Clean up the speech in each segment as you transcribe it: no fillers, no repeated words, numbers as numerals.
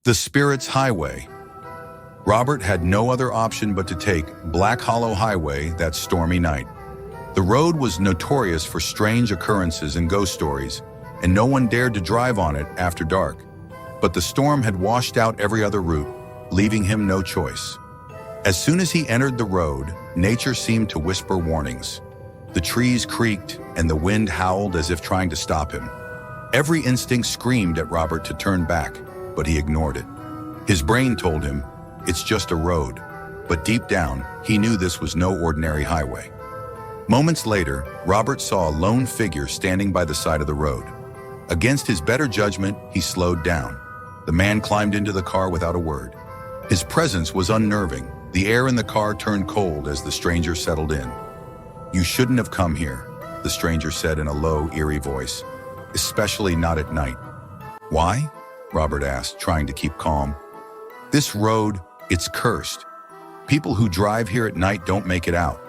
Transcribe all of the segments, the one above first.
The Spirit's Highway. Robert had no other option but to take Black Hollow Highway that stormy night. The road was notorious for strange occurrences and ghost stories, and no one dared to drive on it after dark. But the storm had washed out every other route, leaving him no choice. As soon as he entered the road, nature seemed to whisper warnings. The trees creaked and the wind howled as if trying to stop him. Every instinct screamed at Robert to turn back, but he ignored it. His brain told him, it's just a road. But deep down, he knew this was no ordinary highway. Moments later, Robert saw a lone figure standing by the side of the road. Against his better judgment, he slowed down. The man climbed into the car without a word. His presence was unnerving. The air in the car turned cold as the stranger settled in. "You shouldn't have come here," the stranger said in a low, eerie voice, "especially not at night." "Why?" Robert asked, trying to keep calm. "This road, it's cursed. People who drive here at night don't make it out.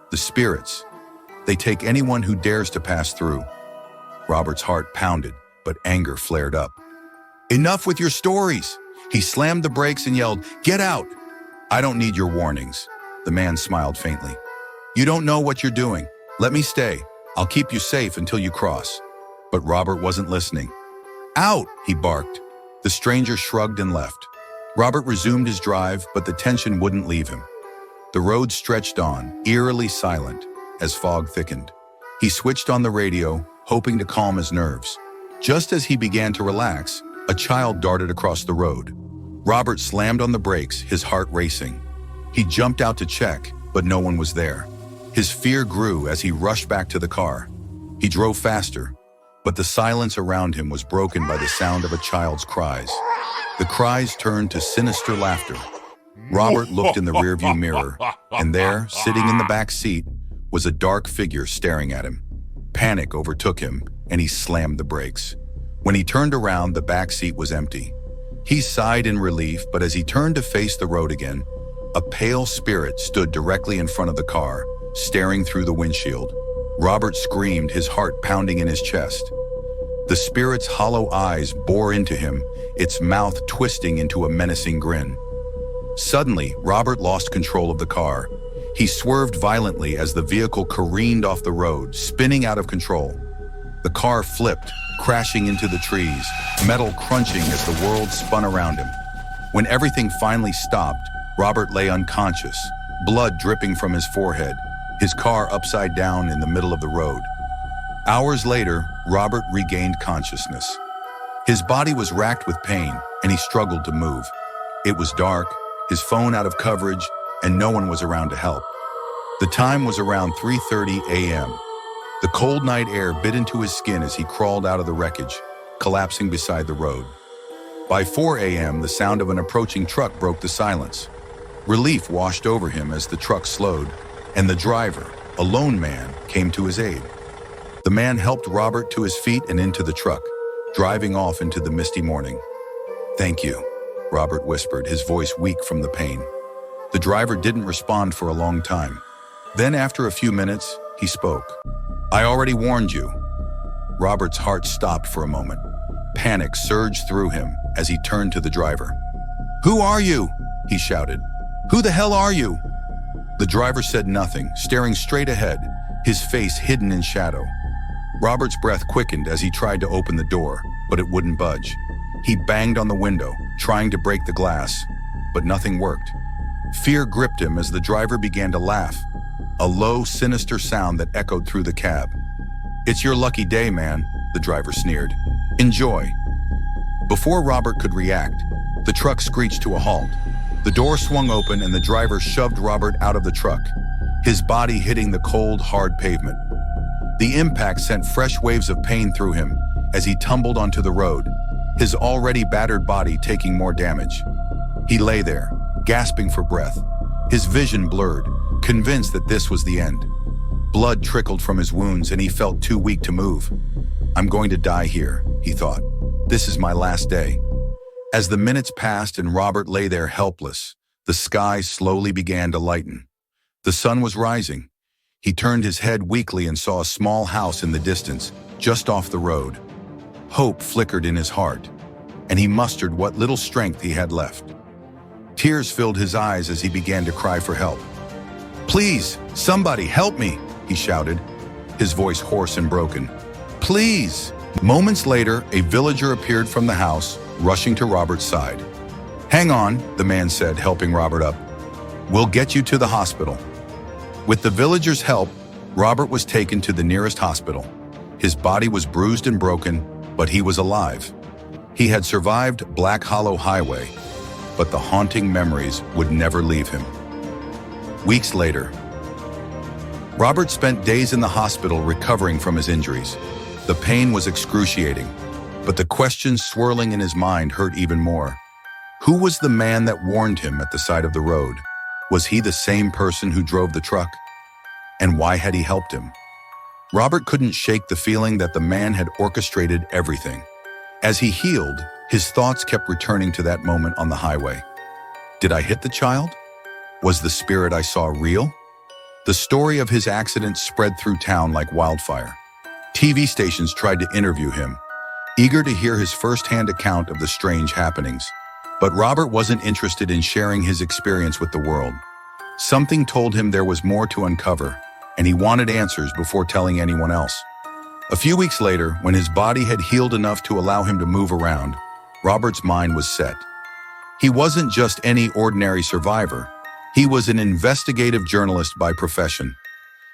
The spirits, they take anyone who dares to pass through." Robert's heart pounded, but anger flared up. "Enough with your stories!" He slammed the brakes and yelled, "Get out!" "I don't need your warnings." The man smiled faintly. "You don't know what you're doing. Let me stay. I'll keep you safe until you cross." But Robert wasn't listening. "Out!" he barked. The stranger shrugged and left. Robert resumed his drive, but the tension wouldn't leave him. The road stretched on, eerily silent, as fog thickened. He switched on the radio, hoping to calm his nerves. Just as he began to relax, a child darted across the road. Robert slammed on the brakes, his heart racing. He jumped out to check, but no one was there. His fear grew as he rushed back to the car. He drove faster, but the silence around him was broken by the sound of a child's cries. The cries turned to sinister laughter. Robert looked in the rearview mirror, and there, sitting in the back seat, was a dark figure staring at him. Panic overtook him, and he slammed the brakes. When he turned around, the back seat was empty. He sighed in relief, but as he turned to face the road again, a pale spirit stood directly in front of the car, staring through the windshield. Robert screamed, his heart pounding in his chest. The spirit's hollow eyes bore into him, its mouth twisting into a menacing grin. Suddenly, Robert lost control of the car. He swerved violently as the vehicle careened off the road, spinning out of control. The car flipped, crashing into the trees, metal crunching as the world spun around him. When everything finally stopped, Robert lay unconscious, blood dripping from his forehead, his car upside down in the middle of the road. Hours later, Robert regained consciousness. His body was racked with pain, and he struggled to move. It was dark, his phone out of coverage, and no one was around to help. The time was around 3:30 a.m. The cold night air bit into his skin as he crawled out of the wreckage, collapsing beside the road. By 4 a.m., the sound of an approaching truck broke the silence. Relief washed over him as the truck slowed, and the driver, a lone man, came to his aid. The man helped Robert to his feet and into the truck, driving off into the misty morning. "Thank you," Robert whispered, his voice weak from the pain. The driver didn't respond for a long time. Then, after a few minutes, he spoke. "I already warned you." Robert's heart stopped for a moment. Panic surged through him as he turned to the driver. "Who are you?" he shouted. "Who the hell are you?" The driver said nothing, staring straight ahead, his face hidden in shadow. Robert's breath quickened as he tried to open the door, but it wouldn't budge. He banged on the window, trying to break the glass, but nothing worked. Fear gripped him as the driver began to laugh, a low, sinister sound that echoed through the cab. "It's your lucky day, man," the driver sneered. "Enjoy." Before Robert could react, the truck screeched to a halt. The door swung open and the driver shoved Robert out of the truck, his body hitting the cold, hard pavement. The impact sent fresh waves of pain through him as he tumbled onto the road, his already battered body taking more damage. He lay there, gasping for breath, his vision blurred, convinced that this was the end. Blood trickled from his wounds and he felt too weak to move. "I'm going to die here," he thought. "This is my last day." As the minutes passed and Robert lay there helpless, the sky slowly began to lighten. The sun was rising. He turned his head weakly and saw a small house in the distance, just off the road. Hope flickered in his heart. and he mustered what little strength he had left. Tears filled his eyes as he began to cry for help. "Please, somebody help me," he shouted, his voice hoarse and broken. "Please!" Moments later, a villager appeared from the house, rushing to Robert's side. "Hang on," the man said, helping Robert up. "We'll get you to the hospital." With the villager's help, Robert was taken to the nearest hospital. His body was bruised and broken, but he was alive. He had survived Black Hollow Highway, but the haunting memories would never leave him. Weeks later, Robert spent days in the hospital recovering from his injuries. The pain was excruciating, but the questions swirling in his mind hurt even more. Who was the man that warned him at the side of the road? Was he the same person who drove the truck? And why had he helped him? Robert couldn't shake the feeling that the man had orchestrated everything. As he healed, his thoughts kept returning to that moment on the highway. Did I hit the child? Was the spirit I saw real? The story of his accident spread through town like wildfire. TV stations tried to interview him, eager to hear his first-hand account of the strange happenings. But Robert wasn't interested in sharing his experience with the world. Something told him there was more to uncover, and he wanted answers before telling anyone else. A few weeks later, when his body had healed enough to allow him to move around, Robert's mind was set. He wasn't just any ordinary survivor. He was an investigative journalist by profession.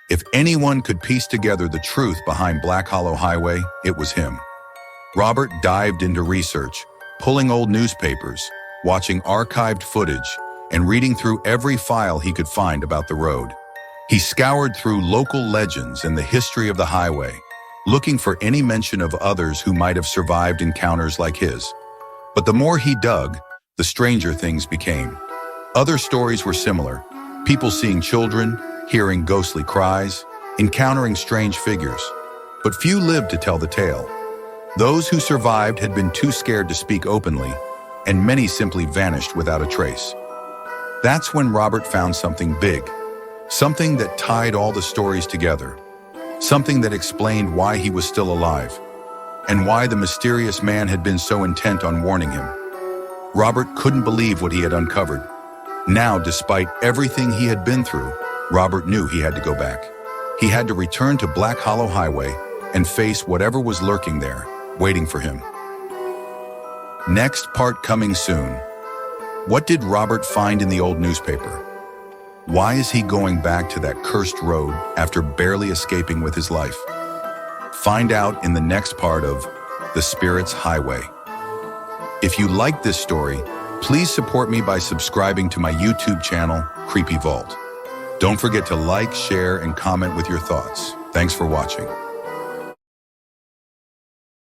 If anyone could piece together the truth behind Black Hollow Highway, it was him. Robert dived into research, pulling old newspapers, watching archived footage, and reading through every file he could find about the road. He scoured through local legends and the history of the highway, looking for any mention of others who might have survived encounters like his. But the more he dug, the stranger things became. Other stories were similar, people seeing children, hearing ghostly cries, encountering strange figures. But few lived to tell the tale. Those who survived had been too scared to speak openly, and many simply vanished without a trace. That's when Robert found something big, something that tied all the stories together, something that explained why he was still alive, and why the mysterious man had been so intent on warning him. Robert couldn't believe what he had uncovered. Now, despite everything he had been through, Robert knew he had to go back. He had to return to Black Hollow Highway and face whatever was lurking there, waiting for him. Next part coming soon. What did Robert find in the old newspaper? Why is he going back to that cursed road after barely escaping with his life? Find out in the next part of The Spirit's Highway. If you like this story, please support me by subscribing to my YouTube channel, Creepy Vault. Don't forget to like, share, and comment with your thoughts. Thanks for watching.